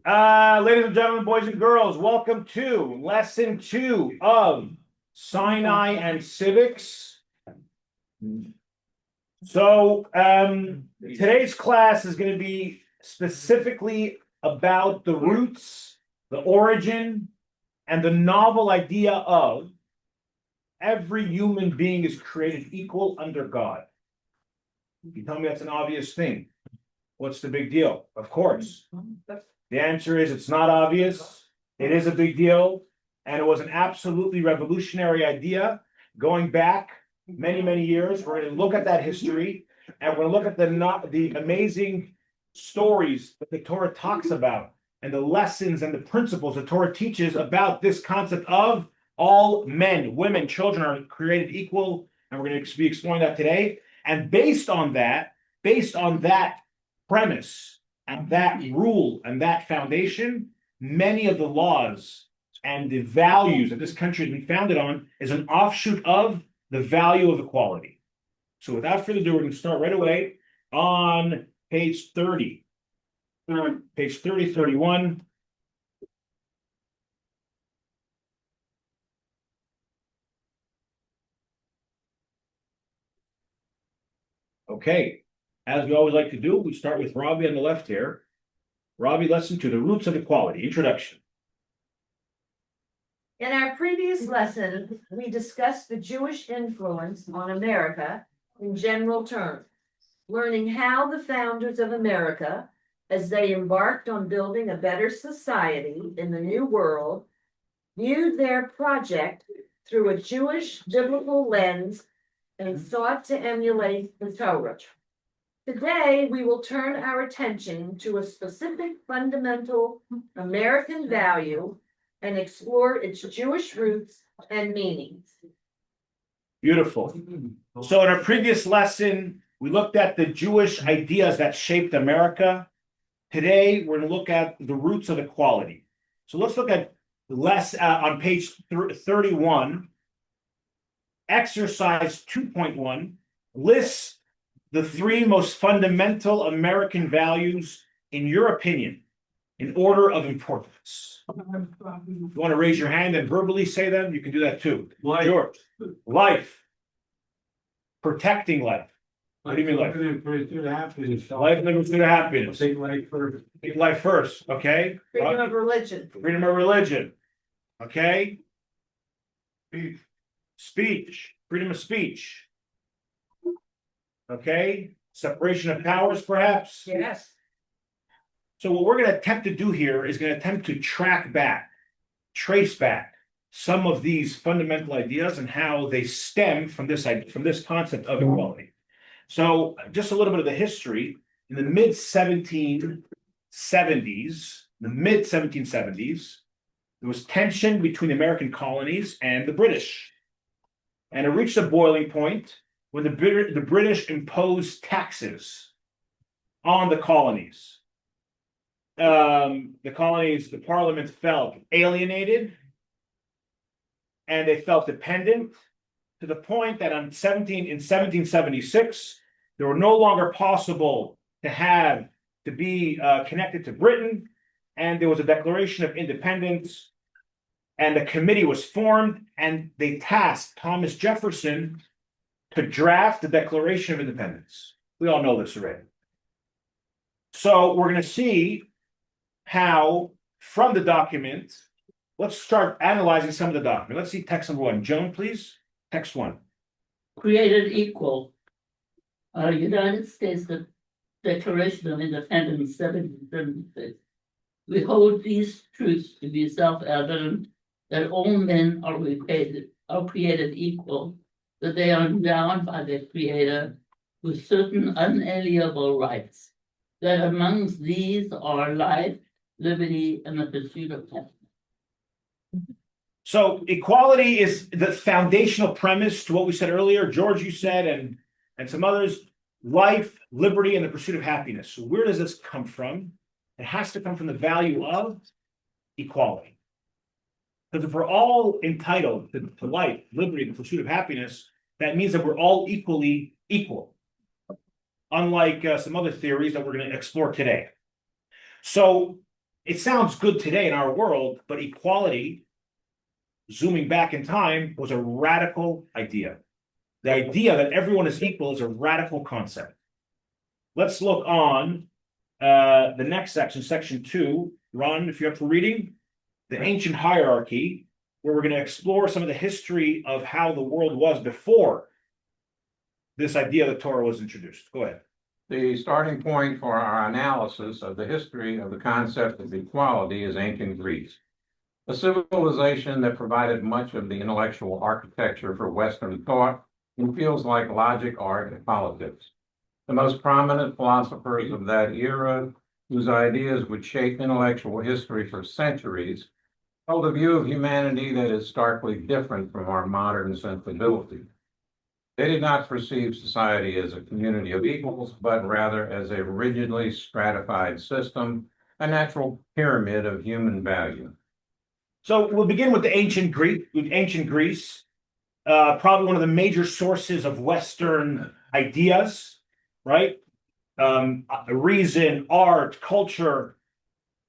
Ladies and gentlemen, boys and girls, welcome to lesson 2 of Sinai and Civics. Today's class is going to be specifically about the roots, the origin, and the novel idea of every human being is created equal under God. You tell me that's an obvious thing. What's the big deal? Of course. The answer is it's not obvious. It is a big deal. And it was an absolutely revolutionary idea going back many, many years. We're going to look at that history and we're going to look at the amazing stories that the Torah talks about and the lessons and the principles the Torah teaches about this concept of all men, women, children are created equal. And we're going to be exploring that today. And based on that premise and that rule and that foundation, many of the laws and the values that this country has been founded on is an offshoot of the value of equality. So without further ado, we're going to start right away on page 30. Page 30, 31. Okay, as we always like to do, we start with Robbie on the left here. Robbie, lesson 2, the roots of equality, introduction. In our previous lesson, we discussed the Jewish influence on America in general terms, learning how the founders of America, as they embarked on building a better society in the New World, viewed their project through a Jewish biblical lens and sought to emulate the Torah. Today, we will turn our attention to a specific fundamental American value and explore its Jewish roots and meanings. Beautiful. So in our previous lesson, we looked at the Jewish ideas that shaped America. Today, we're going to look at the roots of equality. So let's look at on page 31, exercise 2.1 lists the 3 most fundamental American values, in your opinion, in order of importance. If you want to raise your hand and verbally say them, you can do that too. Life. George. Life. Protecting life. What do you mean life? Pursuit of happiness. Life and the pursuit of happiness. Take life first. Take life first, okay? Freedom of religion. Freedom of religion. Okay? Speech. Freedom of speech. Okay? Separation of powers, perhaps? Yes. So what we're going to attempt to do here is going to attempt to trace back some of these fundamental ideas and how they stem from this concept of equality. So just a little bit of the history. In the mid-1770s, there was tension between the American colonies and the British. And it reached a boiling point when the British imposed taxes on the colonies. The parliament felt alienated and they felt dependent to the point that in 1776, they were no longer possible to be connected to Britain, and there was a declaration of independence, and a committee was formed, and they tasked Thomas Jefferson to draft the Declaration of Independence. We all know this already. So we're going to see how from the document, let's start analyzing some of the document. Let's see text number 1. Joan, please. Text 1. Created equal. United States Declaration of Independence, 1776. We hold these truths to be self-evident that all men are created equal, that they are endowed by their Creator with certain unalienable rights, that amongst these are life, liberty, and the pursuit of happiness. So equality is the foundational premise to what we said earlier. George, you said, and some others, life, liberty, and the pursuit of happiness. So where does this come from? It has to come from the value of equality. Because if we're all entitled to life, liberty, and the pursuit of happiness, that means that we're all equally equal. Unlike some other theories that we're going to explore today. So it sounds good today in our world, but equality, zooming back in time, was a radical idea. The idea that everyone is equal is a radical concept. Let's look on the next section, section 2. Ron, if you're up for reading, the ancient hierarchy, where we're going to explore some of the history of how the world was before this idea of the Torah was introduced. Go ahead. The starting point for our analysis of the history of the concept of equality is ancient Greece, a civilization that provided much of the intellectual architecture for Western thought in fields like logic, art, and politics. The most prominent philosophers of that era, whose ideas would shape intellectual history for centuries, held a view of humanity that is starkly different from our modern sensibility. They did not perceive society as a community of equals, but rather as a rigidly stratified system, a natural pyramid of human value. So we'll begin with the ancient Greece, probably one of the major sources of Western ideas, right? Reason, art, culture.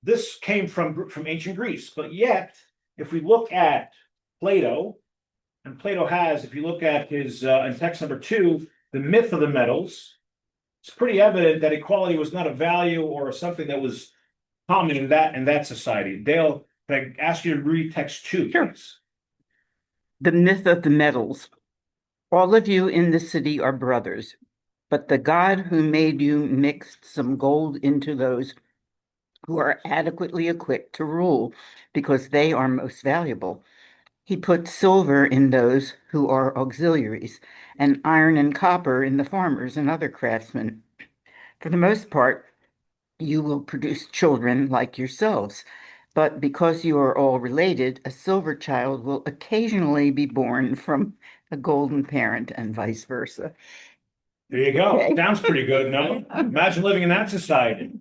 This came from ancient Greece, but yet, if we look at Plato, and Plato has, if you look at his in text number 2, the myth of the metals, it's pretty evident that equality was not a value or something that was common in that society. Dale, can I ask you to read text 2, Sure. please? The myth of the metals. All of you in the city are brothers, but the God who made you mixed some gold into those who are adequately equipped to rule because they are most valuable. He put silver in those who are auxiliaries, and iron and copper in the farmers and other craftsmen. For the most part, you will produce children like yourselves, but because you are all related, a silver child will occasionally be born from a golden parent and vice versa. There you go. Okay. Sounds pretty good, no? Imagine living in that society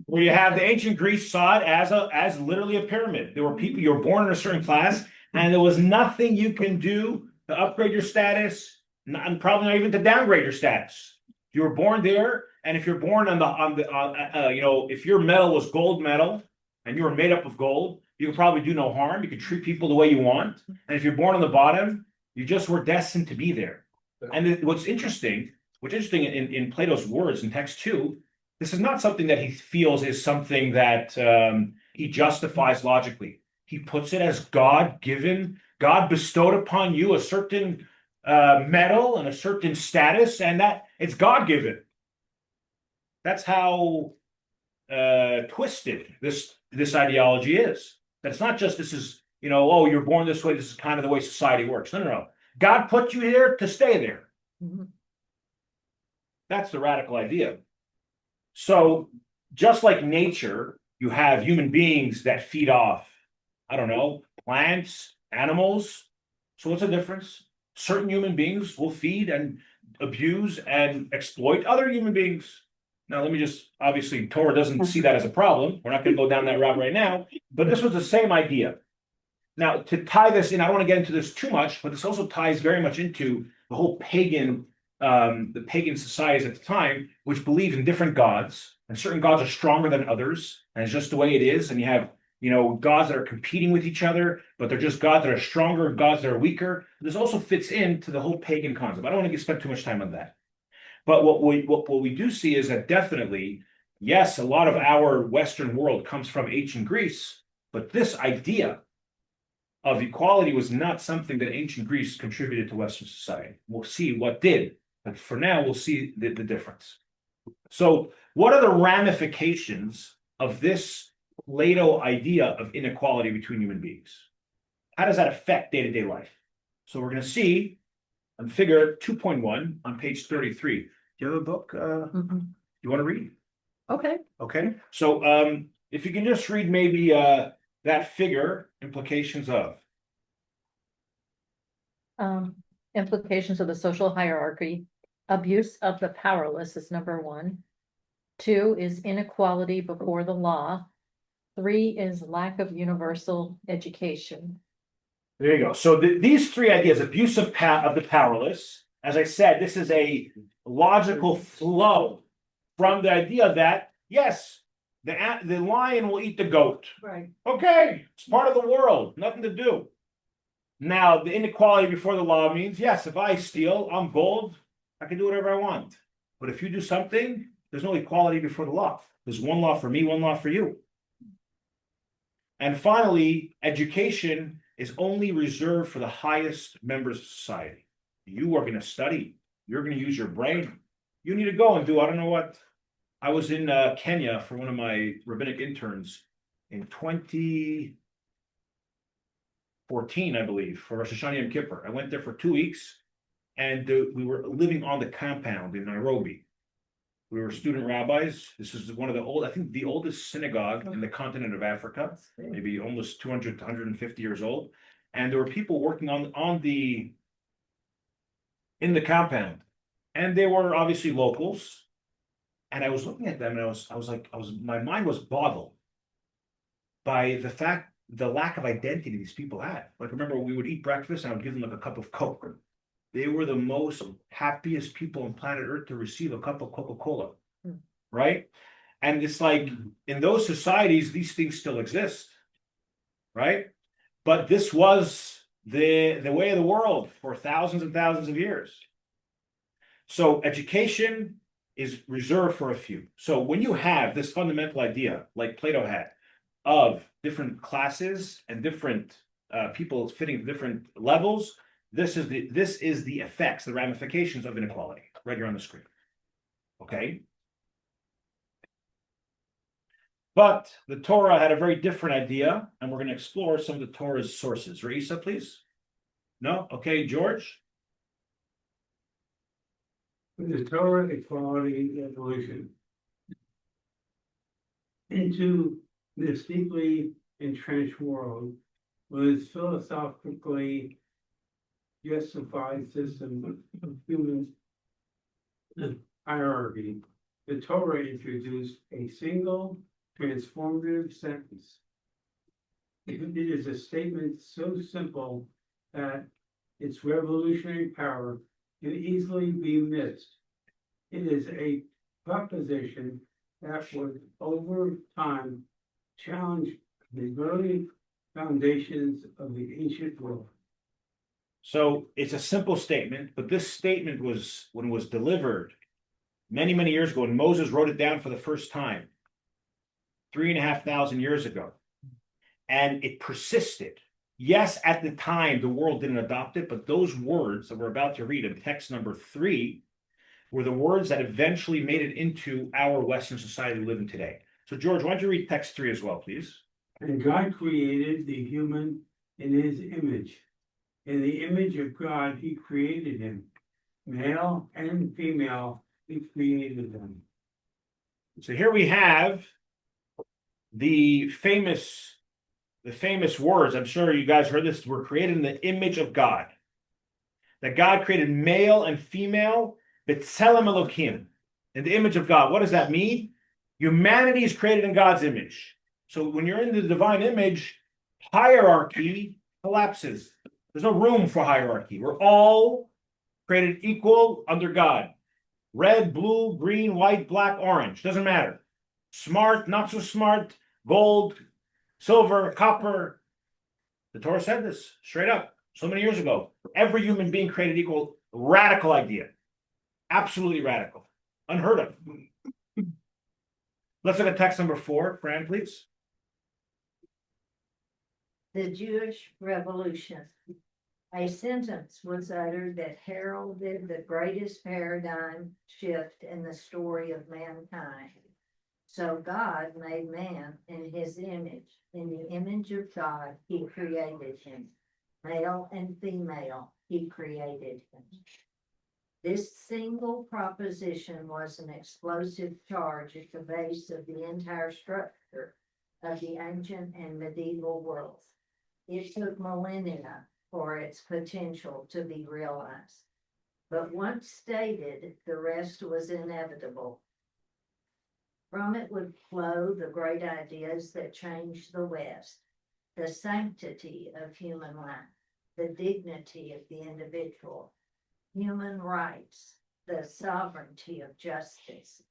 where you have the ancient Greece saw it as literally a pyramid. There were people, you were born in a certain class, and there was nothing you can do to upgrade your status, and probably not even to downgrade your status. You were born there, and if you're born if your metal was gold metal and you were made up of gold, you could probably do no harm. You could treat people the way you want. And if you're born on the bottom, you just were destined to be there. And what's interesting in Plato's words in text 2, this is not something that he feels is something that he justifies logically. He puts it as God-given. God bestowed upon you a certain metal and a certain status, and that it's God-given. That's how twisted this ideology is. That it's not just this is, oh, you're born this way, this is kind of the way society works. No. God put you here to stay there. Mm-hmm. That's the radical idea. So just like nature, you have human beings that feed off, I don't know, plants, animals. So what's the difference? Certain human beings will feed and abuse and exploit other human beings. Now, let me just, obviously, Torah doesn't see that as a problem. We're not going to go down that route right now, but this was the same idea. Now, to tie this in, I don't want to get into this too much, but this also ties very much into the whole pagan societies at the time, which believed in different gods, and certain gods are stronger than others, and it's just the way it is. And you have, gods that are competing with each other, but they're just gods that are stronger and gods that are weaker. This also fits into the whole pagan concept. I don't want to spend too much time on that. But what we do see is that definitely, yes, a lot of our Western world comes from ancient Greece, but this idea of equality was not something that ancient Greece contributed to Western society. We'll see what did, but for now, we'll see the difference. So what are the ramifications of this Plato idea of inequality between human beings? How does that affect day-to-day life? So we're going to see on figure 2.1 on page 33. Do you have a book you want to read? Okay. Okay. So if you can just read maybe that figure, implications of. Implications of the social hierarchy. Abuse of the powerless is number 1. 2 is inequality before the law. 3 is lack of universal education. There you go. So these 3 ideas, abuse of the powerless, as I said, this is a logical flow from the idea that, yes, The lion will eat the goat. Right. Okay, it's part of the world, nothing to do. Now, the inequality before the law means, yes, if I steal, I'm gold, I can do whatever I want. But if you do something, there's no equality before the law. There's one law for me, one law for you. And finally, education is only reserved for the highest members of society. You are going to study, you're going to use your brain. You need to go and do, I don't know what. I was in Kenya for one of my rabbinic interns in 2014, I believe, for Rosh Hashanah Yom Kippur. I went there for 2 weeks, and we were living on the compound in Nairobi. We were student rabbis. This is one of the I think the oldest synagogue in the continent of Africa, maybe almost 200 to 150 years old. And there were people working in the compound, and they were obviously locals. And I was looking at them, and my mind was boggled by the lack of identity these people had. Like, remember, we would eat breakfast, and I would give them like a cup of Coke. They were the most happiest people on planet Earth to receive a cup of Coca-Cola, right? And it's like, in those societies, these things still exist, right? But this was the way of the world for thousands and thousands of years. So education is reserved for a few. So when you have this fundamental idea, like Plato had, of different classes and different people fitting different levels, this is the effects, the ramifications of inequality, right here on the screen. Okay. But the Torah had a very different idea, and we're going to explore some of the Torah's sources. Raisa, please. No? Okay, George. The Torah, equality, evolution. Into this deeply entrenched world was philosophically justified system of human hierarchy. The Torah introduced a single transformative sentence. It is a statement so simple that its revolutionary power can easily be missed. It is a proposition that would, over time, challenge the very foundations of the ancient world. So it's a simple statement, but this statement was, when it was delivered many, many years ago, and Moses wrote it down for the first time, 3,500 years ago, and it persisted. Yes, at the time, the world didn't adopt it, but those words that we're about to read in text number 3 were the words that eventually made it into our Western society we live in today. So, George, why don't you read text 3 as well, please? And God created the human in his image. In the image of God, he created him. Male and female, he created them. So here we have the famous words. I'm sure you guys heard this. We're created in the image of God. That God created male and female, B'Tselem Elokim, in the image of God. What does that mean? Humanity is created in God's image. So when you're in the divine image, hierarchy collapses. There's no room for hierarchy. We're all created equal under God. Red, blue, green, white, black, orange. Doesn't matter. Smart, not so smart, gold, silver, copper. The Torah said this straight up so many years ago. Every human being created equal. Radical idea. Absolutely radical. Unheard of. Let's look at text number 4. Fran, please. The Jewish Revolution. A sentence was uttered that heralded the greatest paradigm shift in the story of mankind. So God made man in his image. In the image of God, he created him. Male and female, he created him. This single proposition was an explosive charge at the base of the entire structure of the ancient and medieval world. It took millennia for its potential to be realized. But once stated, the rest was inevitable. From it would flow the great ideas that changed the West, the sanctity of human life, the dignity of the individual, human rights, the sovereignty of justice,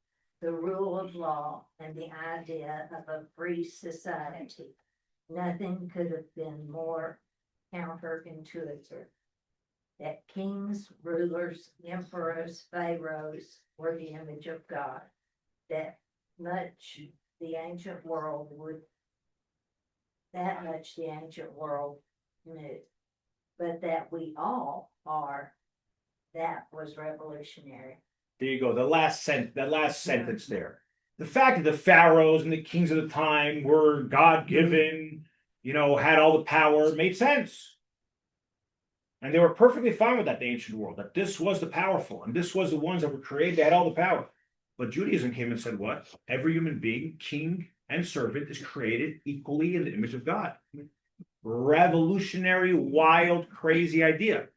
the rule of law, and the idea of a free society. Nothing could have been more counterintuitive. That kings, rulers, emperors, pharaohs were the image of God. That much the ancient world knew. But that we all are, that was revolutionary. There you go. That last sentence there. The fact that the pharaohs and the kings of the time were God-given, had all the power, made sense. And they were perfectly fine with that, the ancient world, that this was the powerful, and this was the ones that were created, they had all the power. But Judaism came and said, what? Every human being, king and servant, is created equally in the image of God. Revolutionary, wild, crazy idea.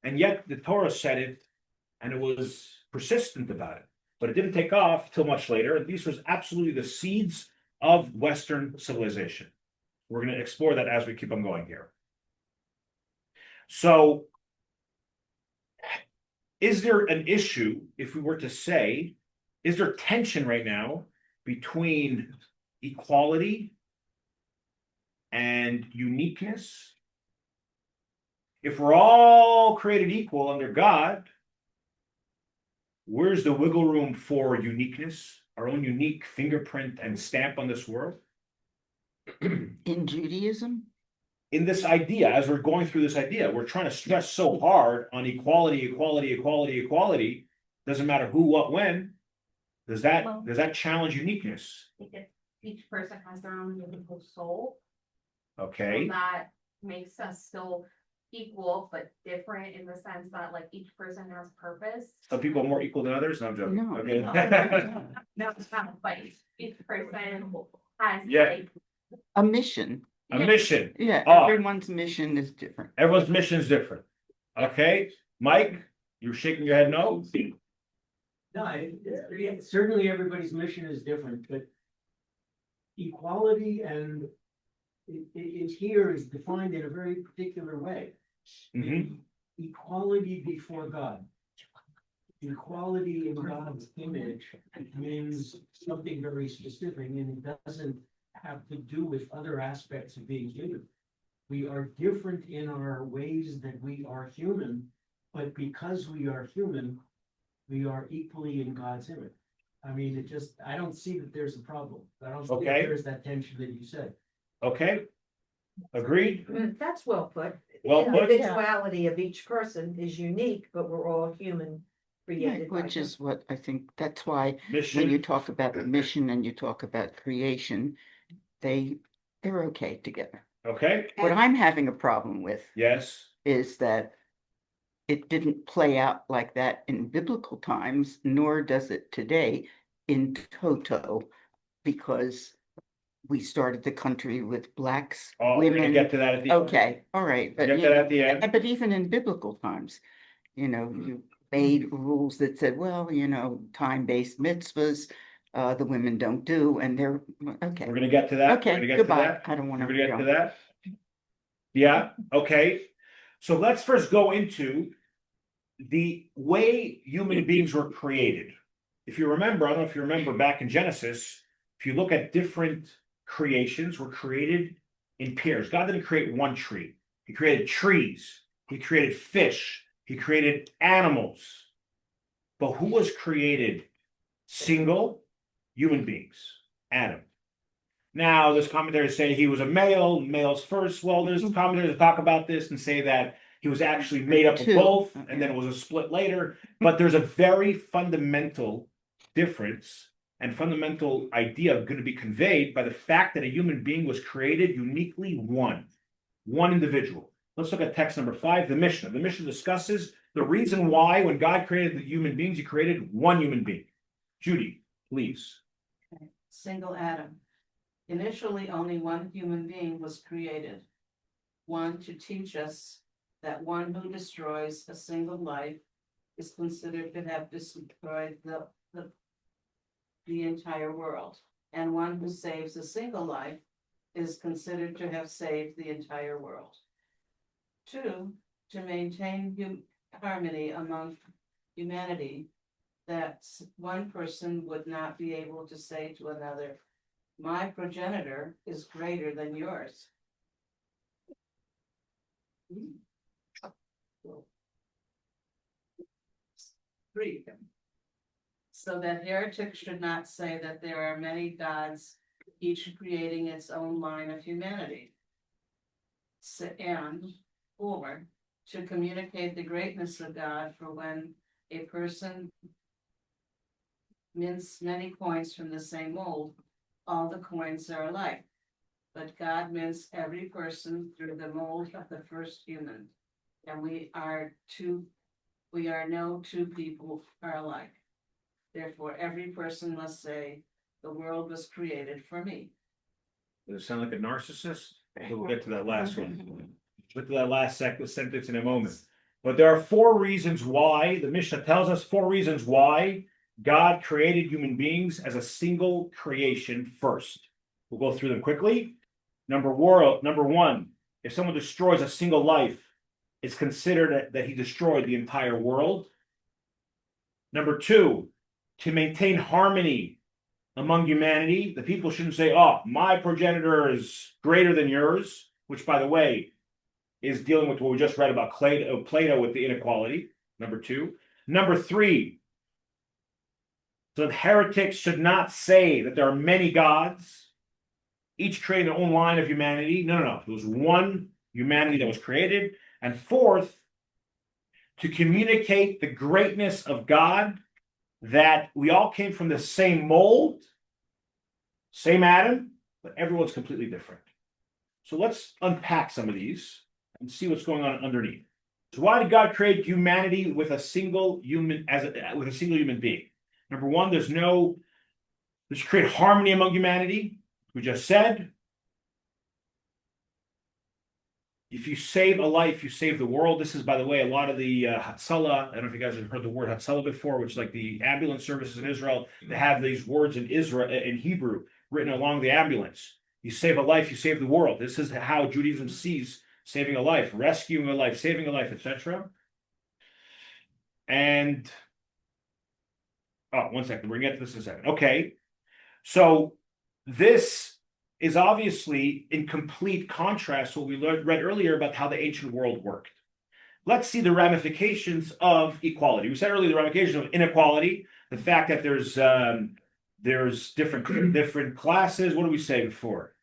And yet the Torah said it, and it was persistent about it. But it didn't take off till much later. And these was absolutely the seeds of Western civilization. We're going to explore that as we keep on going here. So, is there an issue, if we were to say, is there tension right now between equality and uniqueness? If we're all created equal under God, where's the wiggle room for uniqueness, our own unique fingerprint and stamp on this world? In Judaism? In this idea, as we're going through this idea, we're trying to stress so hard on equality. Doesn't matter who, what, when. Does that challenge uniqueness? Because each person has their own individual soul. Okay. So that makes us still equal, but different in the sense that like each person has purpose. Some people are more equal than others. No, I'm joking. No. Okay. No, it's not, but each person has Yeah. like. A mission. A mission. Yeah, Oh. everyone's mission is different. Everyone's mission is different. Okay, Mike, you're shaking your head no? No, certainly everybody's mission is different, but equality and it here is defined in a very particular way. Mhm. Equality before God. Equality in God's image means something very specific, and it doesn't have to do with other aspects of being human. We are different in our ways that we are human, but because we are human, we are equally in God's image. I mean, I don't see that there's a problem. I don't see that Okay. there's that tension that you said. Okay, agreed? That's well put. Well The put. individuality of each person is unique, but we're all human, created by Which God. is what I think, that's why when you Mission, talk about the mission and you talk about creation, they're okay together. okay, What I'm having a problem with yes, is that it didn't play out like that in biblical times, nor does it today in toto, because we started the country with blacks, oh, we're gonna women. get to that at the. Okay, all right. But, Get you that know, at the end. but even in biblical times, you made rules that said, well, time-based mitzvahs, the women don't do, and they're, okay. We're gonna get to that. We're Okay, gonna get to goodbye. that. I don't want We're to. gonna get to that. Yeah, okay. So let's first go into the way human beings were created. If you remember, I don't know if you remember back in Genesis, if you look at different creations were created in pairs. God didn't create one tree. He created trees. He created fish. He created animals. But who was created single? Human beings. Adam. Now, there's commentators say he was a male, males first. Well, there's commentators that talk about this and say that he was actually made up of Two. both, and then it was a split later. But there's a very fundamental difference and fundamental idea going to be conveyed by the fact that a human being was created uniquely one individual. Let's look at text number 5, the Mishnah. The Mishnah discusses the reason why, when God created the human beings, he created one human being. Judy, please. Single Adam. Initially, only one human being was created. One to teach us that one who destroys a single life is considered to have destroyed the entire world. And one who saves a single life is considered to have saved the entire world. 2, to maintain harmony among humanity, that one person would not be able to say to another, my progenitor is greater than yours. Three. So that heretics should not say that there are many gods, each creating its own line of humanity. And 4, to communicate the greatness of God, for when a person mints many coins from the same mold, all the coins are alike. But God mints every person through the mold of the first human. And we are no two people are alike. Therefore, every person must say, the world was created for me. Does it sound like a narcissist? We'll get to that last one. Get to that last sentence in a moment. But there are 4 reasons why, the Mishnah tells us 4 reasons why God created human beings as a single creation first. We'll go through them quickly. Number 1, if someone destroys a single life, it's considered that he destroyed the entire world. Number 2, to maintain harmony among humanity, the people shouldn't say, oh, my progenitor is greater than yours, which, by the way, is dealing with what we just read about Plato with the inequality. Number 2. Number 3, so that heretics should not say that there are many gods, each creating their own line of humanity. No. There was one humanity that was created. And 4th, to communicate the greatness of God, that we all came from the same mold, same Adam, but everyone's completely different. So let's unpack some of these and see what's going on underneath. So why did God create humanity with a single human being? Number 1, let's create harmony among humanity. We just said, if you save a life, you save the world. This is, by the way, a lot of the Hatzalah. I don't know if you guys have heard the word Hatzalah before, which is like the ambulance services in Israel. They have these words in Hebrew written along the ambulance. You save a life, you save the world. This is how Judaism sees saving a life, rescuing a life, saving a life, etc. And one second, we're gonna get to this in a second. Okay, so this is obviously in complete contrast to what we read earlier about how the ancient world worked. Let's see the ramifications of equality. We said earlier the ramifications of inequality, the fact that there's different classes. What did we say before?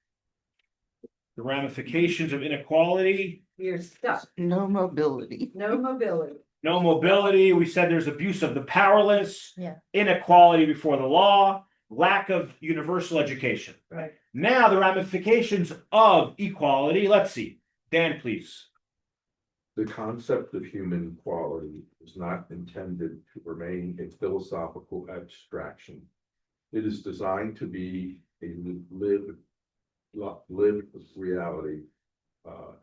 The ramifications of inequality. You're stuck. No mobility. No mobility. No mobility. We said there's abuse of the powerless. Yeah. Inequality before the law. Lack of universal education. Right. Now the ramifications of equality. Let's see. Dan, please. The concept of human equality is not intended to remain a philosophical abstraction. It is designed to be a lived reality,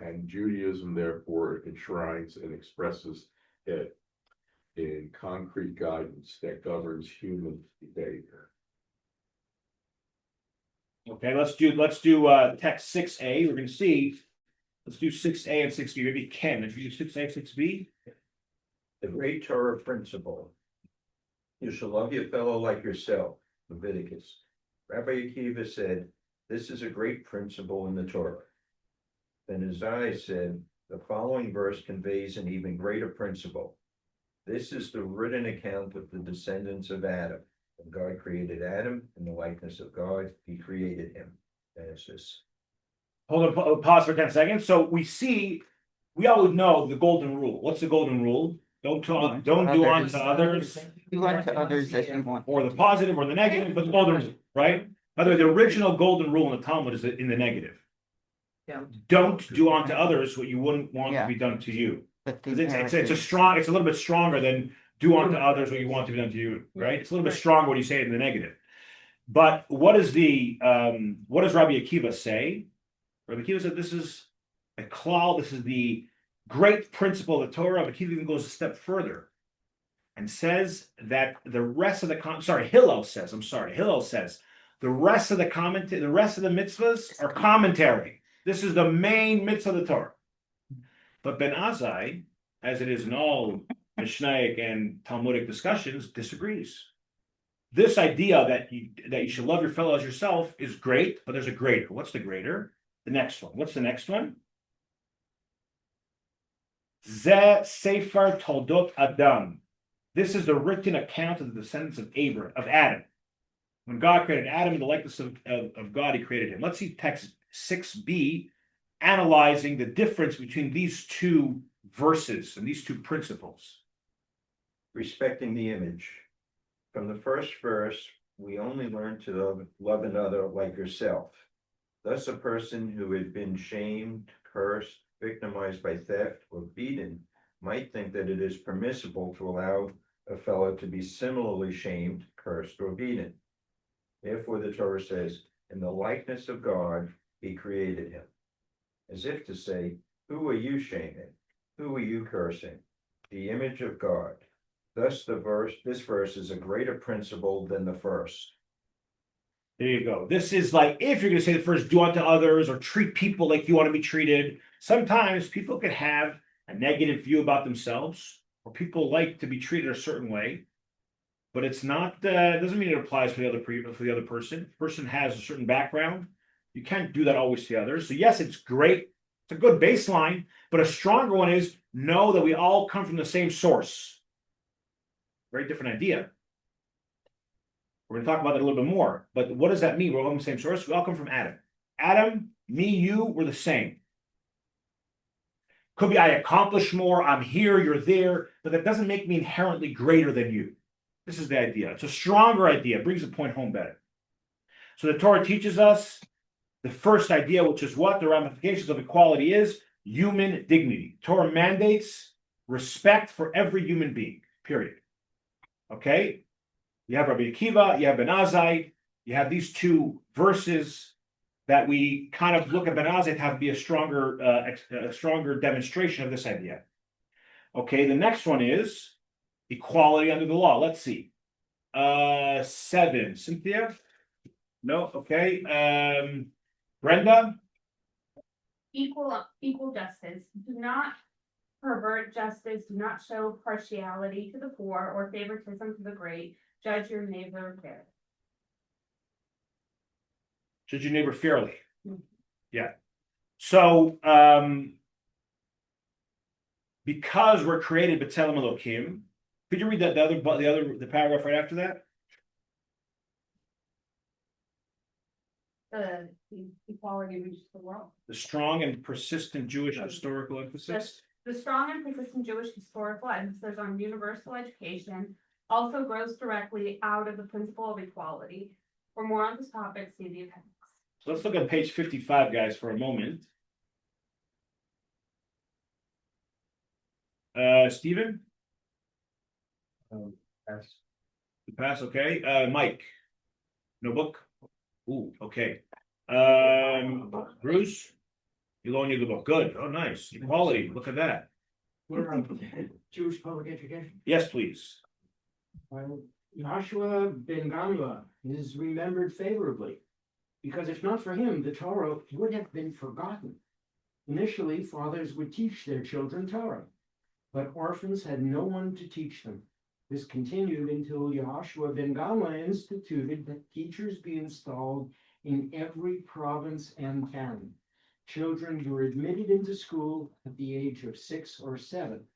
and Judaism therefore enshrines and expresses it in concrete guidance that governs human behavior. Okay, let's do text 6a. We're going to see. Let's do 6a and 6b. Maybe Ken, if you do 6a, 6b. The great Torah principle. You shall love your fellow like yourself, Leviticus. Rabbi Akiva said, this is a great principle in the Torah. Then Isaiah said, the following verse conveys an even greater principle. This is the written account of the descendants of Adam. When God created Adam in the likeness of God, he created him. Genesis. Hold on, pause for 10 seconds. So we always know the golden rule. What's the golden rule? Don't do unto others. Do unto others as you want. Or the positive or the negative, but the golden rule, right? By the way, the original golden rule in the Talmud is in the negative. Yeah. Don't do unto others what you wouldn't want to be done to you. It's a little bit stronger than do unto others what you want to be done to you, right? It's a little bit stronger when you say it in the negative. But what does Rabbi Akiva say? Rabbi Akiva said this is a klal, this is the great principle of the Torah. Rabbi Akiva even goes a step further and says that the rest of the Hillel says the rest of the mitzvahs are commentary. This is the main mitzvah of the Torah. But Ben Azai, as it is in all Mishnaic and Talmudic discussions disagrees. This idea that you should love your fellow as yourself is great, but there's a greater. What's the greater? The next one. What's the next one? Ze Sefer Toldot Adam. This is the written account of the descendants of Adam. When God created Adam in the likeness of God, he created him. Let's see text 6b, analyzing the difference between these two verses and these two principles. Respecting the image. From the first verse, we only learn to love another like yourself. Thus, a person who had been shamed, cursed, victimized by theft, or beaten might think that it is permissible to allow a fellow to be similarly shamed, cursed, or beaten. Therefore, the Torah says, in the likeness of God, he created him. As if to say, who are you shaming? Who are you cursing? The image of God. Thus, this verse is a greater principle than the first. There you go. This is like, if you're going to say the first, do unto others or treat people like you want to be treated. Sometimes people could have a negative view about themselves, or people like to be treated a certain way, but it's not, doesn't mean it applies for the other person. The person has a certain background. You can't do that always to others. So yes, it's great. It's a good baseline, but a stronger one is know that we all come from the same source. Very different idea. We're going to talk about that a little bit more. But what does that mean? We're all from the same source. We all come from Adam. Adam, me, you, we're the same. Could be I accomplish more, I'm here, you're there, but that doesn't make me inherently greater than you. This is the idea. It's a stronger idea. It brings the point home better. So the Torah teaches us the first idea, which is what the ramifications of equality is: human dignity. Torah mandates respect for every human being, period. Okay? You have Rabbi Akiva, you have Ben Azai, you have these two verses that we kind of look at Ben Azai to have be a stronger demonstration of this idea. Okay, the next one is equality under the law. Let's see. 7. Cynthia? No? Okay. Brenda? Equal justice. Do not pervert justice. Do not show partiality to the poor or favoritism to the great. Judge your neighbor fairly. Judge your neighbor fairly. Yeah. So, because we're created b'tselem Elokim, could you read that the paragraph right after that? The equality reaches the world. The strong and persistent Jewish historical emphasis. The strong and persistent Jewish historical emphasis on universal education also grows directly out of the principle of equality. For more on this topic, see the appendix. So let's look at page 55, guys, for a moment. Stephen? Pass. The pass, okay. Mike? No book? Ooh, okay. Bruce? You loan you the book. Good. Oh, nice. Equality. Look at that. We're on Jewish public education. Yes, please. Joshua ben Gamla is remembered favorably, because if not for him, the Torah would have been forgotten. Initially, fathers would teach their children Torah, but orphans had no one to teach them. This continued until Joshua ben Gamla instituted that teachers be installed in every province and town. Children were admitted into school at the age of 6 or 7.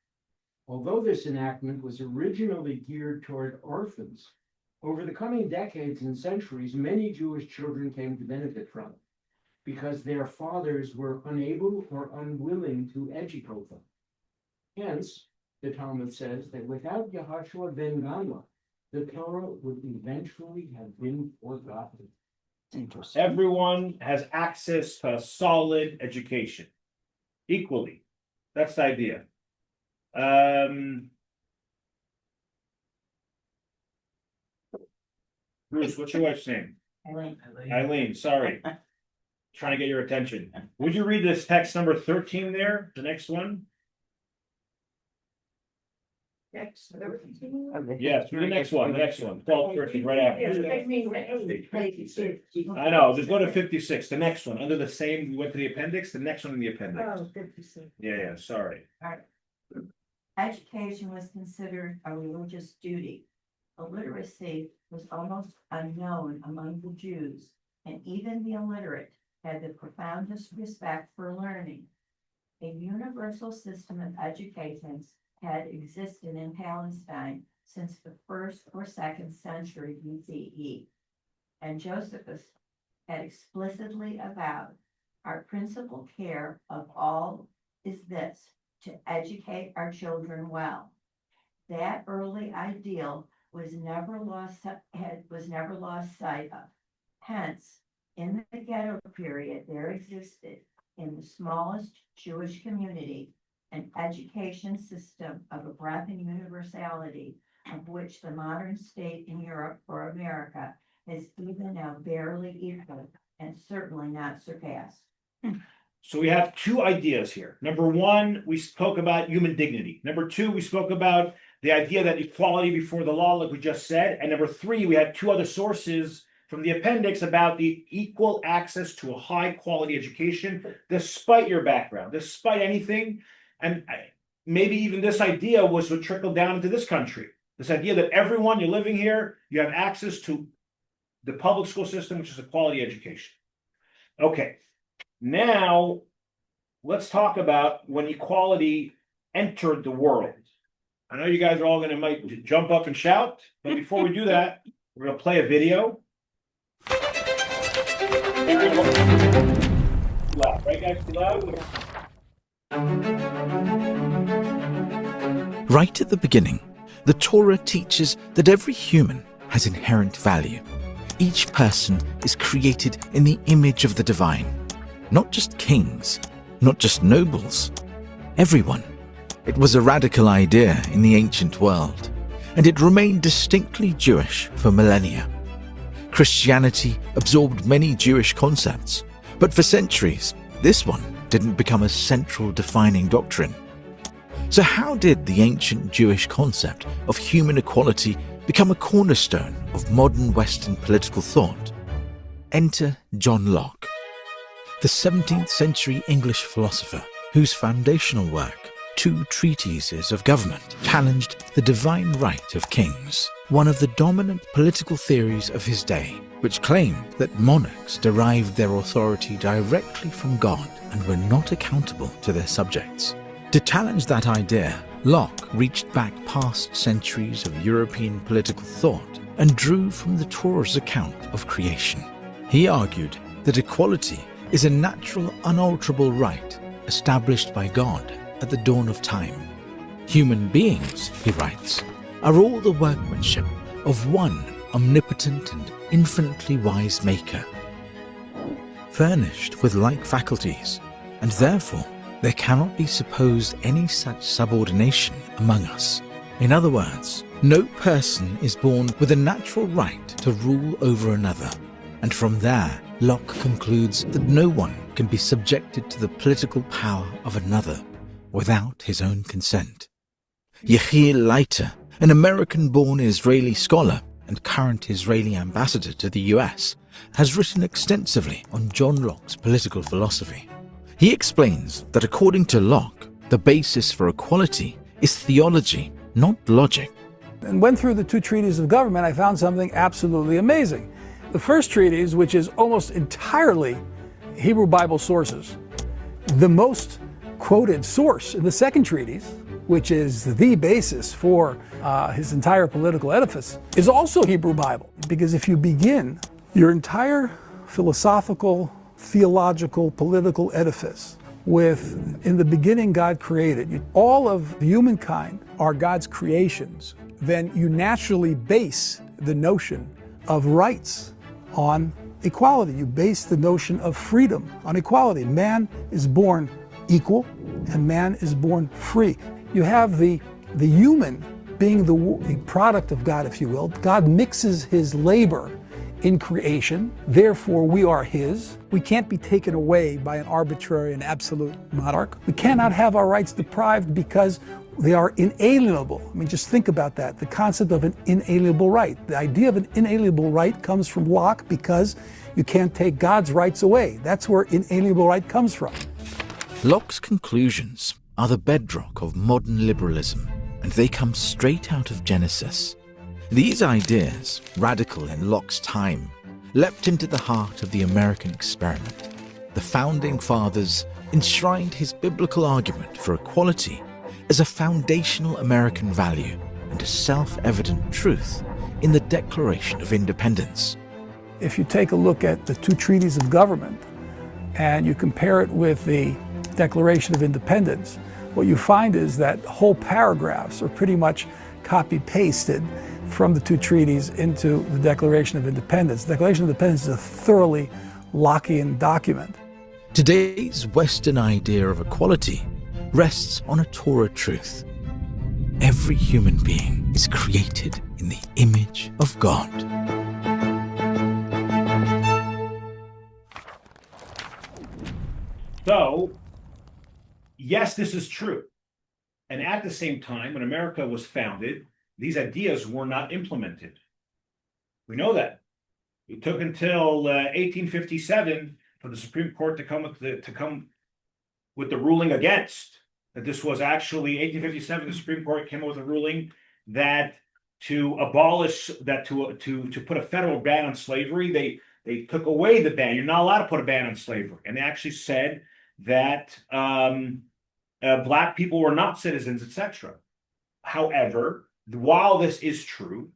Although this enactment was originally geared toward orphans, over the coming decades and centuries, many Jewish children came to benefit from it because their fathers were unable or unwilling to educate them. Hence, the Talmud says that without Yehoshua ben Gamla, the Torah would eventually have been forgotten. Interesting. Everyone has access to a solid education. Equally. That's the idea. Bruce, what's your wife's name? Eileen, sorry. Trying to get your attention. Would you read this text number 13 there, the next one? Yes, do the next one, 12, 13, right after. I know, just go to 56, the next one, under the same, we went to the appendix, the next one in the appendix. Oh, 56. Yeah, sorry. Education was considered a religious duty. Illiteracy was almost unknown among the Jews, and even the illiterate had the profoundest respect for learning. A universal system of education had existed in Palestine since the 1st or 2nd century BCE. And Josephus had explicitly avowed, our principal care of all is this, to educate our children well. That early ideal was never lost sight of. Hence, in the ghetto period, there existed in the smallest Jewish community an education system of a breadth and universality of which the modern state in Europe or America is even now barely equal and certainly not surpassed. So we have two ideas here. Number one, we spoke about human dignity. Number two, we spoke about the idea that equality before the law, like we just said. And number three, we had two other sources from the appendix about the equal access to a high quality education, despite your background, despite anything. And maybe even this idea was what trickled down into this country. This idea that everyone, you're living here, you have access to the public school system, which is a quality education. Okay, now let's talk about when equality entered the world. I know you guys are all gonna might jump up and shout, but before we do that, we're gonna play a video. Too loud, right guys? Too loud? Right at the beginning, the Torah teaches that every human has inherent value. Each person is created in the image of the divine. Not just kings, not just nobles, everyone. It was a radical idea in the ancient world, and it remained distinctly Jewish for millennia. Christianity absorbed many Jewish concepts, but for centuries, this one didn't become a central defining doctrine. So how did the ancient Jewish concept of human equality become a cornerstone of modern Western political thought? Enter John Locke, the 17th century English philosopher whose foundational work, Two Treatises of Government, challenged the divine right of kings, one of the dominant political theories of his day, which claimed that monarchs derived their authority directly from God and were not accountable to their subjects. To challenge that idea, Locke reached back past centuries of European political thought and drew from the Torah's account of creation. He argued that equality is a natural, unalterable right established by God at the dawn of time. Human beings, he writes, are all the workmanship of one omnipotent and infinitely wise maker, furnished with like faculties, and therefore there cannot be supposed any such subordination among us. In other words, no person is born with a natural right to rule over another, and from there Locke concludes that no one can be subjected to the political power of another without his own consent. Yechiel Leiter, an American-born Israeli scholar and current Israeli ambassador to the US, has written extensively on John Locke's political philosophy. He explains that according to Locke, the basis for equality is theology, not logic. And went through the two treatises of government, I found something absolutely amazing. The first treatise, which is almost entirely Hebrew Bible sources, the most quoted source in the second treatise, which is the basis for his entire political edifice, is also Hebrew Bible. Because if you begin your entire philosophical, theological, political edifice with, in the beginning God created, all of humankind are God's creations, then you naturally base the notion of rights on equality. You base the notion of freedom on equality. Man is born equal and man is born free. You have the human being the product of God, if you will. God mixes his labor in creation, therefore we are his. We can't be taken away by an arbitrary and absolute monarch. We cannot have our rights deprived because they are inalienable. I mean, just think about that, the concept of an inalienable right. The idea of an inalienable right comes from Locke because you can't take God's rights away. That's where inalienable right comes from. Locke's conclusions are the bedrock of modern liberalism. and they come straight out of Genesis. These ideas, radical in Locke's time, leapt into the heart of the American experiment. The founding fathers enshrined his biblical argument for equality as a foundational American value and a self-evident truth in the Declaration of Independence. If you take a look at the two treaties of government and you compare it with the Declaration of Independence, what you find is that whole paragraphs are pretty much copy-pasted from the two treaties into the Declaration of Independence. The Declaration of Independence is a thoroughly Lockean document. Today's Western idea of equality rests on a Torah truth. Every human being is created in the image of God. So, yes, this is true. And at the same time, when America was founded, these ideas were not implemented. We know that. It took until 1857 for the Supreme Court to come with the ruling against that. This was actually 1857. The Supreme Court came up with a ruling that to abolish that to put a federal ban on slavery, they took away the ban. You're not allowed to put a ban on slavery, and they actually said that Black people were not citizens, etc. However, while this is true,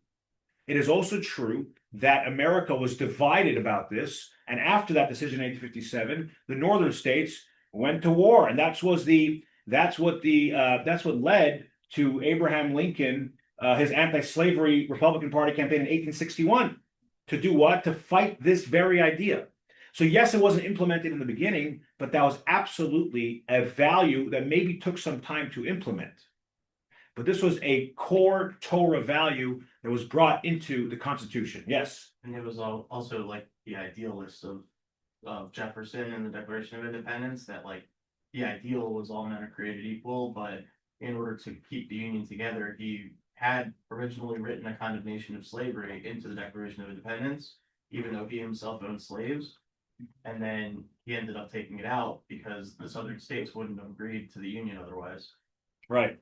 it is also true that America was divided about this. And after that decision in 1857, the northern states went to war, and that's what led to Abraham Lincoln, his anti-slavery Republican Party campaign in 1861, to do what? To fight this very idea. So yes, it wasn't implemented in the beginning, but that was absolutely a value that maybe took some time to implement. But this was a core Torah value that was brought into the Constitution. Yes. And it was also like the idealist of Jefferson and the Declaration of Independence, that like the ideal was all men are created equal, but in order to keep the Union together, he had originally written a condemnation of slavery into the Declaration of Independence, even though he himself owned slaves. And then he ended up taking it out because the southern states wouldn't have agreed to the Union otherwise. Right.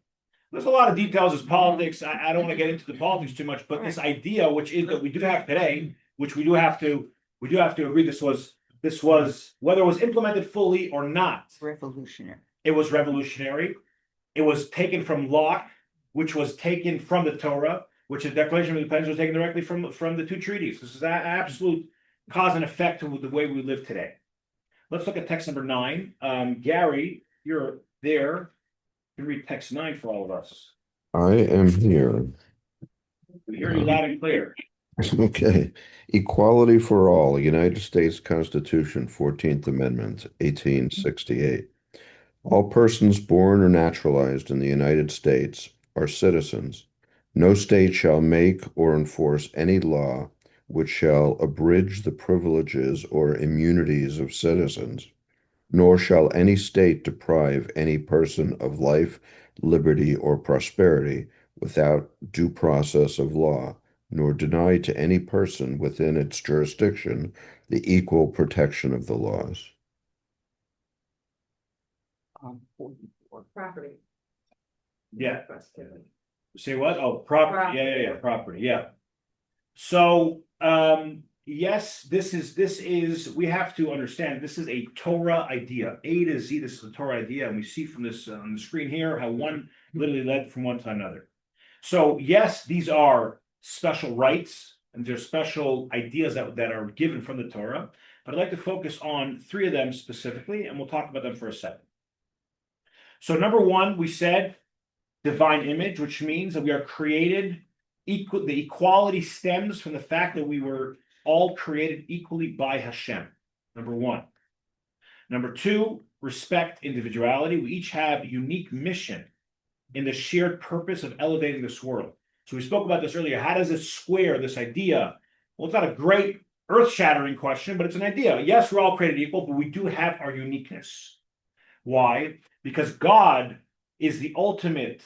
There's a lot of details as politics. I don't want to get into the politics too much, but this idea, which is that we do have today, which we do have to agree this was whether it was implemented fully or not. Revolutionary. It was revolutionary. It was taken from Locke, which was taken from the Torah, which the Declaration of Independence was taken directly from the two treaties. This is an absolute cause and effect to the way we live today. Let's look at text number 9. Gary, you're there. You can read text 9 for all of us. I am here. We hear you loud and clear. Okay. Equality for all, United States Constitution, 14th Amendment, 1868. All persons born or naturalized in the United States are citizens. No state shall make or enforce any law which shall abridge the privileges or immunities of citizens, nor shall any state deprive any person of life, liberty, or prosperity without due process of law, nor deny to any person within its jurisdiction the equal protection of the laws. Property. Yeah. Say what? Oh, property. Yeah. Property. Yeah. So, yes, this is, we have to understand, this is a Torah idea. A to Z, this is a Torah idea. And we see from this on the screen here how one literally led from one to another. So, yes, these are special rights and there's special ideas that are given from the Torah. But I'd like to focus on 3 of them specifically, and we'll talk about them for a second. So, number 1, we said divine image, which means that we are created equal. The equality stems from the fact that we were all created equally by Hashem. Number 1. Number 2, respect individuality. We each have a unique mission in the shared purpose of elevating this world. So we spoke about this earlier. How does it square this idea? Well, it's not a great earth-shattering question, but it's an idea. Yes, we're all created equal, but we do have our uniqueness. Why? Because God is the ultimate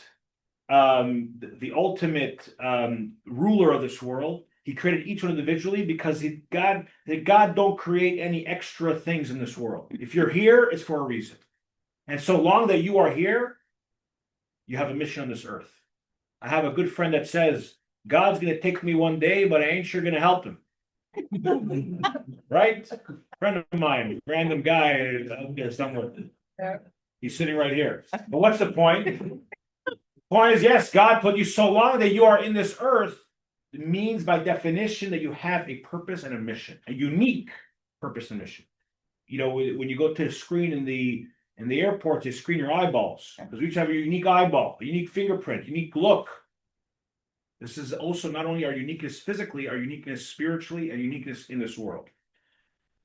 ruler of this world. He created each one individually because God don't create any extra things in this world. If you're here, it's for a reason. And so long that you are here, you have a mission on this earth. I have a good friend that says, God's gonna take me one day, but I ain't sure gonna help him. Right? Friend of mine, random guy out there somewhere. He's sitting right here. But what's the point? Point is, yes, God put you so long that you are in this earth. It means by definition that you have a purpose and a mission, a unique purpose and mission. You know, when you go to the screen in the airport, they screen your eyeballs because we each have a unique eyeball, a unique fingerprint, unique look. This is also not only our uniqueness physically, our uniqueness spiritually, and uniqueness in this world.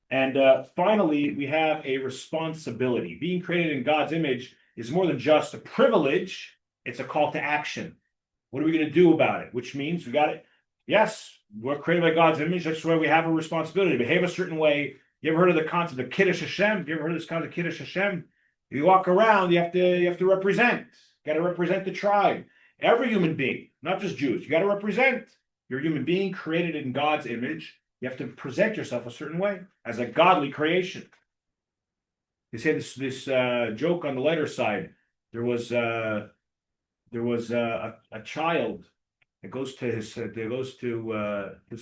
And finally, we have a responsibility. Being created in God's image is more than just a privilege. It's a call to action. What are we going to do about it? Which means we got it. Yes, we're created by God's image. That's why we have a responsibility to behave a certain way. You ever heard of the concept of Kiddush Hashem? You ever heard of this concept of Kiddush Hashem? If you walk around, you have to represent. You got to represent the tribe. Every human being, not just Jews. You got to represent. You're a human being created in God's image. You have to present yourself a certain way as a godly creation. They say this joke on the lighter side. There was a child that goes to his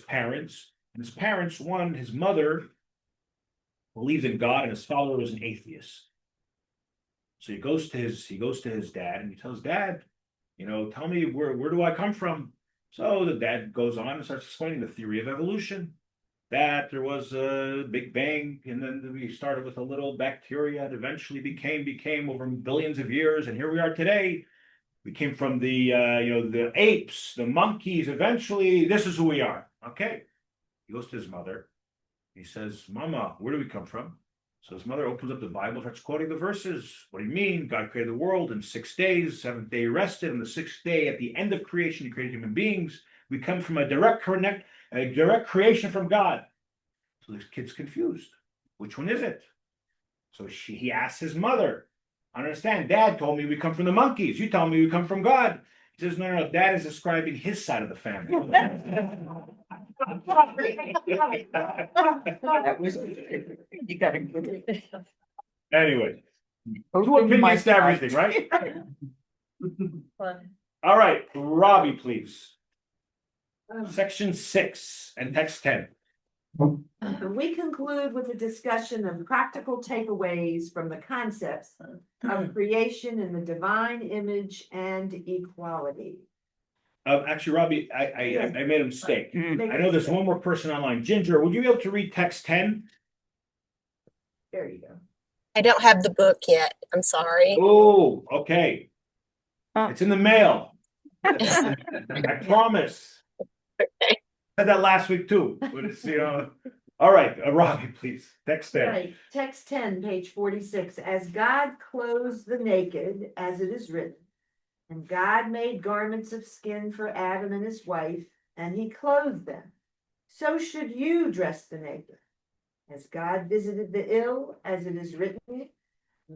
parents, and his parents, his mother believed in God, and his father was an atheist. So he goes to his dad, and he tells Dad, tell me where do I come from? So the dad goes on and starts explaining the theory of evolution. That there was a big bang, and then we started with a little bacteria, and eventually became over billions of years, and here we are today. We came from the apes, the monkeys. Eventually, this is who we are. Okay. He goes to his mother. He says, "Mama, where do we come from?" So his mother opens up the Bible, starts quoting the verses. What do you mean? God created the world in 6 days. 7th day he rested. On the 6th day, at the end of creation, he created human beings. We come from a direct creation from God. So this kid's confused. Which one is it? So he asks his mother, I understand. Dad told me we come from the monkeys. You tell me we come from God. He says, no, Dad is describing his side of the family. That was, you got to. Anyway, two opinions to everything, right? All right, Robbie, please. Section 6 and text 10. We conclude with a discussion of practical takeaways from the concepts of creation in the divine image and equality. Actually, Robbie, I made a mistake. I know there's one more person online. Ginger, would you be able to read text 10? There you go. I don't have the book yet. I'm sorry. Oh, okay. It's in the mail. I promise. Okay. Said that last week too. But it's, all right, Robbie, please. Text 10. Right, text 10, page 46. As God clothes the naked, as it is written, and God made garments of skin for Adam and his wife, and he clothed them. So should you dress the naked. As God visited the ill, as it is written,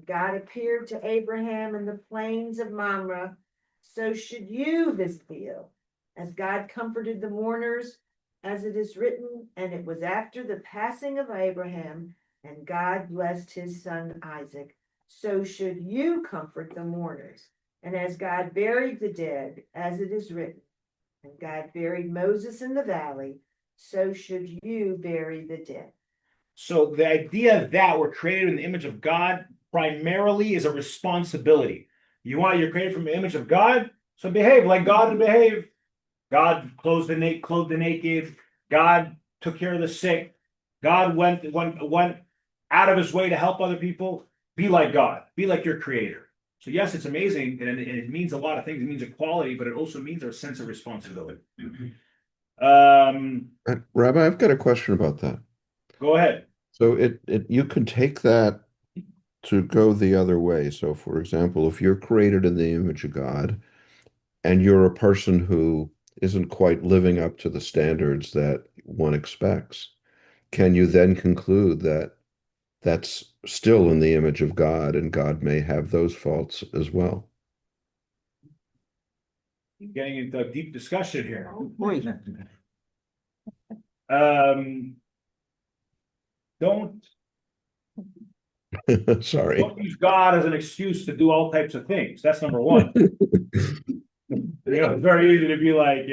God appeared to Abraham in the plains of Mamre, so should you visit the ill. As God comforted the mourners, as it is written, and it was after the passing of Abraham, and God blessed his son Isaac, so should you comfort the mourners. And as God buried the dead, as it is written, and God buried Moses in the valley, so should you bury the dead. So the idea that we're created in the image of God primarily is a responsibility. You're created from the image of God, so behave like God would behave. God clothed the naked. God took care of the sick. God went out of his way to help other people. Be like God. Be like your creator. So yes, it's amazing, and it means a lot of things. It means equality, but it also means our sense of responsibility. Rabbi, I've got a question about that. Go ahead. So you can take that to go the other way. So for example, if you're created in the image of God and you're a person who isn't quite living up to the standards that one expects, can you then conclude that that's still in the image of God and God may have those faults as well? Getting into a deep discussion here. Don't Sorry. Don't use God as an excuse to do all types of things. That's number one. It's very easy to be like,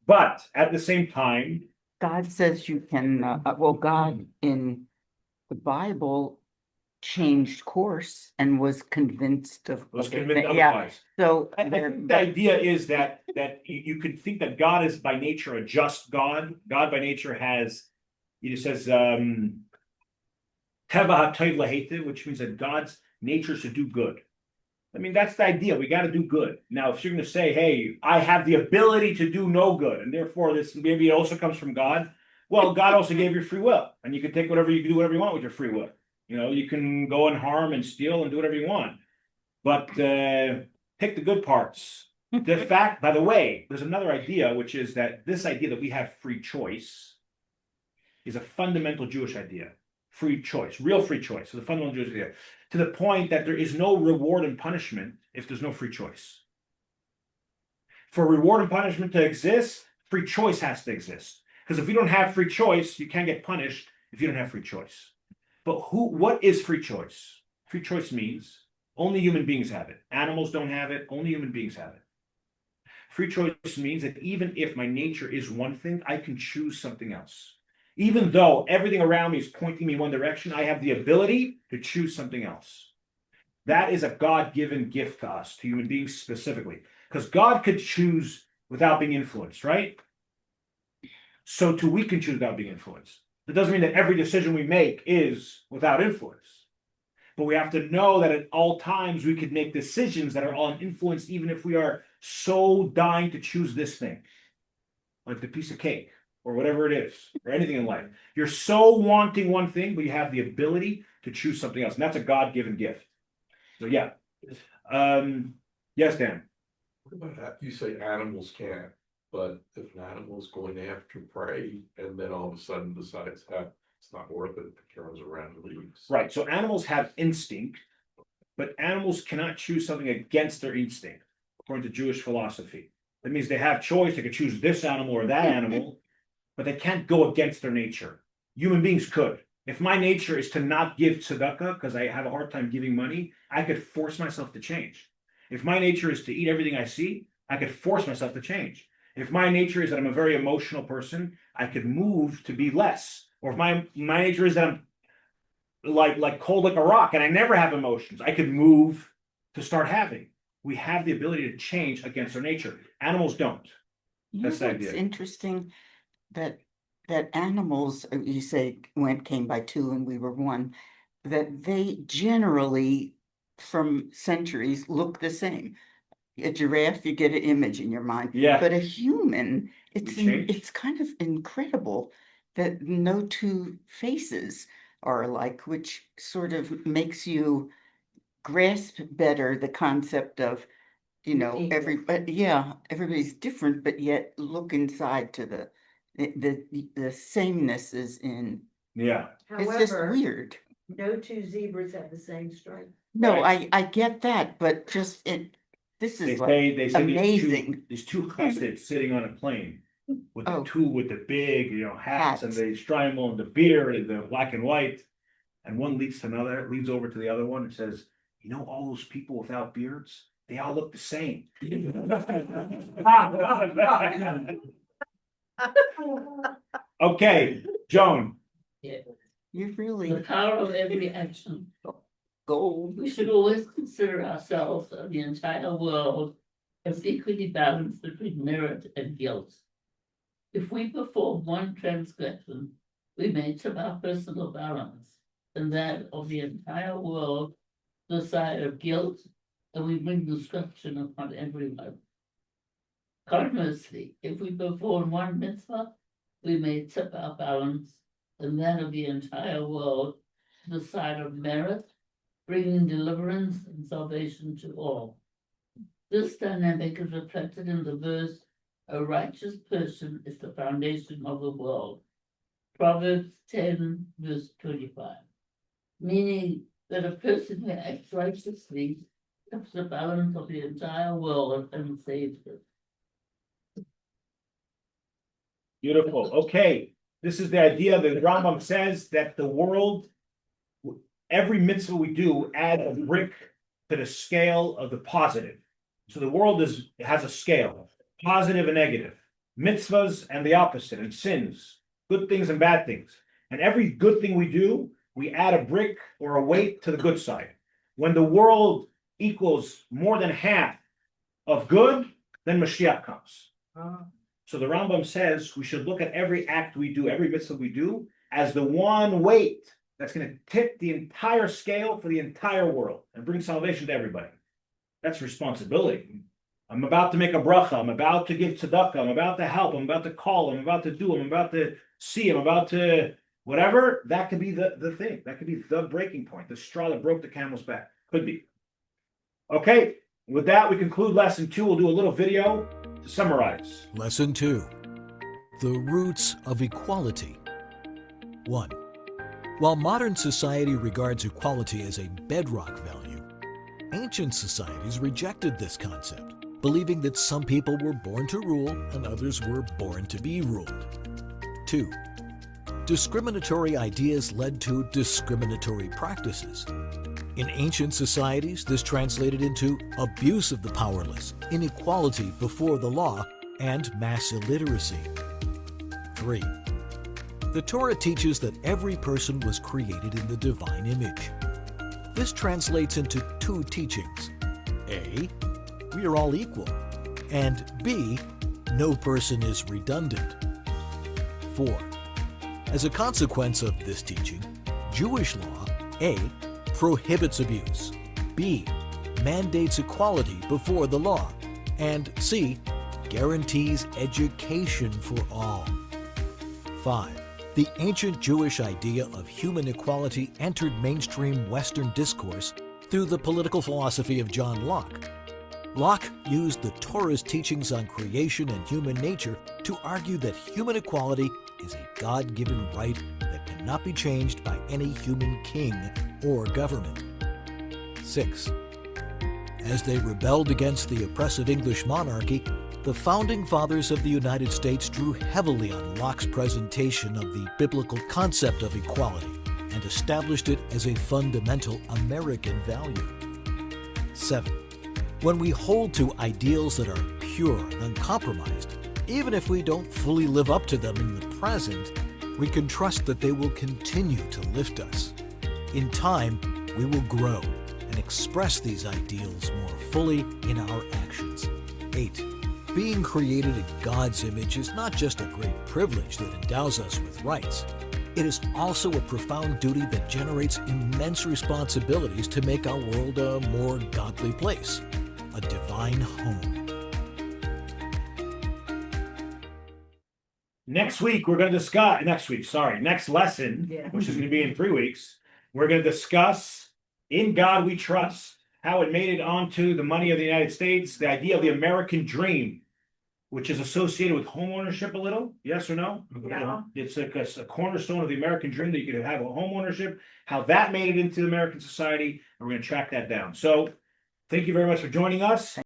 but at the same time, God says you can, well, God in the Bible changed course and was convinced of. was of the convinced thing. Yeah, otherwise. so I think the idea is that you could think that God is by nature a just God. God by nature has, he just says, Teva ha'tov laheitiv, which means that God's nature is to do good. I mean, that's the idea. We got to do good. Now, if you're going to say, hey, I have the ability to do no good, and therefore this maybe it also comes from God. Well, God also gave you free will, and you can take whatever you can do whatever you want with your free will. You can go and harm and steal and do whatever you want, but pick the good parts. The fact, by the way, there's another idea, which is that this idea that we have free choice is a fundamental Jewish idea. Free choice, real free choice, is a fundamental Jewish idea. To the point that there is no reward and punishment if there's no free choice. For reward and punishment to exist, free choice has to exist. Because if you don't have free choice, you can't get punished if you don't have free choice. But what is free choice? Free choice means only human beings have it. Animals don't have it, only human beings have it. Free choice means that even if my nature is one thing, I can choose something else. Even though everything around me is pointing me one direction, I have the ability to choose something else. That is a God-given gift to us, to human beings specifically. Because God could choose without being influenced, right? So too we can choose without being influenced. It doesn't mean that every decision we make is without influence. But we have to know that at all times we could make decisions that are all influenced, even if we are so dying to choose this thing, like the piece of cake or whatever it is, or anything in life. You're so wanting one thing, but you have the ability to choose something else. And that's a God-given gift. So yeah. Yes, Dan. What about that? You say animals can't, but if an animal's going after prey and then all of a sudden decides that it's not worth it, it turns around and leaves. Right. So animals have instinct, but animals cannot choose something against their instinct, according to Jewish philosophy. That means they have choice. They could choose this animal or that animal, but they can't go against their nature. Human beings could. If my nature is to not give tzedakah because I have a hard time giving money, I could force myself to change. If my nature is to eat everything I see, I could force myself to change. If my nature is that I'm a very emotional person, I could move to be less. Or if my nature is that I'm like cold like a rock and I never have emotions, I could move to start having. We have the ability to change against our nature. Animals don't. That's the idea. It's interesting that animals, you say, came by two and we were one, that they generally, from centuries, look the same. A giraffe, you get an image in your mind. Yeah. But a human, change. it's kind of incredible that no two faces are alike, which sort of makes you grasp better the concept of, everybody's different, but yet look inside to the sameness is in. Yeah. It's just However, weird. no two zebras have the same stripe. No, Right. I get that, but just this They is say like amazing. amazing. These two Chassids sitting on a plane with the Oh. two with the big, hats and Hats. the strimal and the beard and the black and white. And one leads to another, leads over to the other one and says, all those people without beards, they all look the same. Okay, Joan. Yeah. You really The power of every action. gold. We should always consider ourselves and the entire world as equally balanced between merit and guilt. If we perform one transgression, we may tip our personal balance and that of the entire world to the side of guilt, and we bring destruction upon everyone. Conversely, if we perform one mitzvah, we may tip our balance and that of the entire world to the side of merit, bringing deliverance and salvation to all. This dynamic is reflected in the verse, "A righteous person is the foundation of the world." Proverbs 10, verse 25. Meaning that a person who acts righteously tips the balance of the entire world and saves it. Beautiful. Okay. This is the idea that Rambam says that the world, every mitzvah we do adds a brick to the scale of the positive. So the world has a scale, positive and negative, mitzvahs and the opposite, and sins, good things and bad things. And every good thing we do, we add a brick or a weight to the good side. When the world equals more than half of good, then Mashiach comes. So the Rambam says we should look at every act we do, every mitzvah we do, as the one weight that's going to tip the entire scale for the entire world and bring salvation to everybody. That's responsibility. I'm about to make a bracha. I'm about to give tzedakah. I'm about to help. I'm about to call. I'm about to do. I'm about to see. I'm about to whatever. That could be the thing. That could be the breaking point, the straw that broke the camel's back. Could be. Okay. With that, we conclude lesson 2. We'll do a little video to summarize. Lesson 2. The roots of equality. 1. While modern society regards equality as a bedrock value, ancient societies rejected this concept, believing that some people were born to rule and others were born to be ruled. 2. Discriminatory ideas led to discriminatory practices. In ancient societies, this translated into abuse of the powerless, inequality before the law, and mass illiteracy. 3. The Torah teaches that every person was created in the divine image. This translates into 2 teachings. A, we are all equal, and B, no person is redundant. 4. As a consequence of this teaching, Jewish law, A, prohibits abuse, B, mandates equality before the law, and C, guarantees education for all. 5. The ancient Jewish idea of human equality entered mainstream Western discourse through the political philosophy of John Locke. Locke used the Torah's teachings on creation and human nature to argue that human equality is a God-given right that cannot be changed by any human king or government. 6. As they rebelled against the oppressive English monarchy, the founding fathers of the United States drew heavily on Locke's presentation of the biblical concept of equality and established it as a fundamental American value. 7. When we hold to ideals that are pure and uncompromised, even if we don't fully live up to them in the present, we can trust that they will continue to lift us. In time, we will grow and express these ideals more fully in our actions. 8. Being created in God's image is not just a great privilege that endows us with rights. It is also a profound duty that generates immense responsibilities to make our world a more godly place, a divine home. Next week, we're going to discuss, next lesson, which is going to be in 3 weeks, we're going to discuss In God We Trust, how it made it onto the money of the United States, the idea of the American dream, which is associated with homeownership a little, yes or no? Yeah. It's like a cornerstone of the American dream that you could have a homeownership, how that made it into American society, and we're going to track that down. So thank you very much for joining us.